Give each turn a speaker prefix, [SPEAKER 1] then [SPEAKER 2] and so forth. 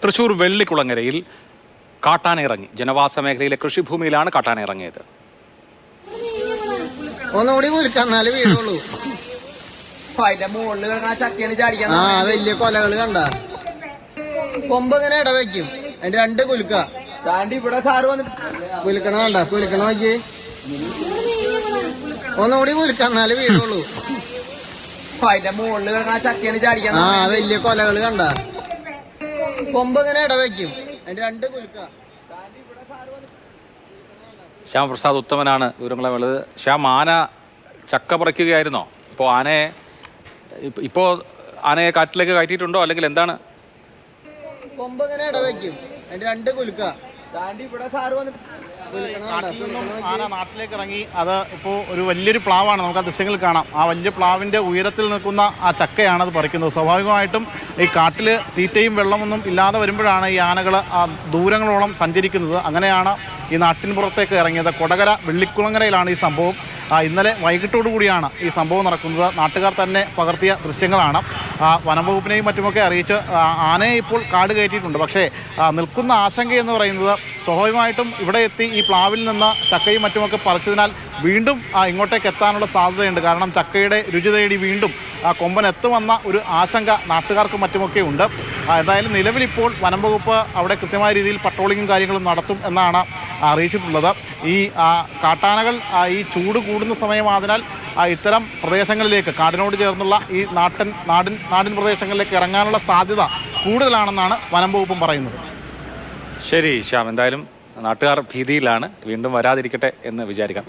[SPEAKER 1] തൃശൂർ വെള്ളിക്കുളങ്ങരയിൽ കാട്ടാന ഇറങ്ങി. ജനവാസ മേഖലയിലെ കൃഷിഭൂമിയിലാണ് കാട്ടാന ഇറങ്ങിയത്.
[SPEAKER 2] ഒന്നുകൂടി വിളിച്ചാല് വീടുള്ളൂ. വലിയ കൊലകള് കണ്ട കൊമ്പ് ഇങ്ങനെ ഇടവയ്ക്കും. അതിന്റെ രണ്ട് കുലുക്ക ഇവിടെ സാറ് വന്നിട്ട് കുലുക്കണ കണ്ട കുലുക്കണ നോക്കി. ഒന്നുകൂടി വിളിച്ചാല് വീടുള്ളൂ. വലിയ കൊലകള് കണ്ട കൊമ്പ് ഇങ്ങനെ ഇടവയ്ക്കും. അതിന്റെ രണ്ട് കുലുക്ക.
[SPEAKER 1] ശ്യാമപ്രസാദ് ഉത്തമനാണ് വിവരങ്ങളെ ഉള്ളത്. ശ്യാം, ആന ചക്ക പറിക്കുകയായിരുന്നോ? ഇപ്പോൾ ആനയെ കാറ്റിലേക്ക് കയറ്റിയിട്ടുണ്ടോ, അല്ലെങ്കിൽ എന്താണ്?
[SPEAKER 2] കൊമ്പ് ഇങ്ങനെ ഇടവയ്ക്കും. അതിന്റെ രണ്ട് കുലുക്ക.
[SPEAKER 3] ആന നാട്ടിലേക്ക് ഇറങ്ങി. അത് ഇപ്പോൾ ഒരു വലിയൊരു പ്ലാവാണ്, നമുക്ക് ആ ദൃശ്യങ്ങൾ കാണാം. ആ വലിയ പ്ലാവിൻ്റെ ഉയരത്തിൽ നിൽക്കുന്ന ആ ചക്കയാണ് അത് പറിക്കുന്നത്. സ്വാഭാവികമായിട്ടും ഈ കാട്ടിൽ തീറ്റയും വെള്ളമൊന്നും ഇല്ലാതെ വരുമ്പോഴാണ് ഈ ആനകൾ ദൂരങ്ങളോളം സഞ്ചരിക്കുന്നത്. അങ്ങനെയാണ് ഈ നാട്ടിൻ പുറത്തേക്ക് ഇറങ്ങിയത്. കൊടകര വെള്ളിക്കുളങ്ങരയിലാണ് ഈ സംഭവം. ഇന്നലെ വൈകിട്ടോടു കൂടിയാണ് ഈ സംഭവം നടക്കുന്നത്. നാട്ടുകാർ തന്നെ പകർത്തിയ ദൃശ്യങ്ങളാണ്. വനംവകുപ്പിനെയും മറ്റുമൊക്കെ അറിയിച്ച് ആനയെ ഇപ്പോൾ കാട് കയറ്റിയിട്ടുണ്ട്. പക്ഷേ നിൽക്കുന്ന ആശങ്കയെന്ന് പറയുന്നത് സ്വാഭാവികമായിട്ടും ഇവിടെ എത്തി ഈ പ്ലാവിൽ നിന്ന് ചക്കയും മറ്റുമൊക്കെ പറിച്ചതിനാൽ വീണ്ടും ഇങ്ങോട്ടേക്ക് എത്താനുള്ള സാധ്യതയുണ്ട്. കാരണം ചക്കയുടെ രുചി തേടി വീണ്ടും കൊമ്പൻ എത്തുമെന്ന ഒരു ആശങ്ക നാട്ടുകാർക്കും മറ്റുമൊക്കെ ഉണ്ട്. എന്തായാലും നിലവിലിപ്പോൾ വനംവകുപ്പ് അവിടെ കൃത്യമായ രീതിയിൽ പട്രോളിങ്ങും കാര്യങ്ങളും നടത്തും എന്നാണ് അറിയിച്ചിട്ടുള്ളത്. ഈ കാട്ടാനകൾ ഈ ചൂട് കൂടുന്ന സമയമായതിനാൽ ഇത്തരം പ്രദേശങ്ങളിലേക്ക്, കാടിനോട് ചേർന്നുള്ള ഈ നാടിൻ പ്രദേശങ്ങളിലേക്ക് ഇറങ്ങാനുള്ള സാധ്യത കൂടുതലാണെന്നാണ് വനംവകുപ്പും പറയുന്നത്.
[SPEAKER 1] ശരി ശ്യാം, എന്തായാലും നാട്ടുകാർ ഭീതിയിലാണ്. വീണ്ടും വരാതിരിക്കട്ടെ എന്ന് വിചാരിക്കാം.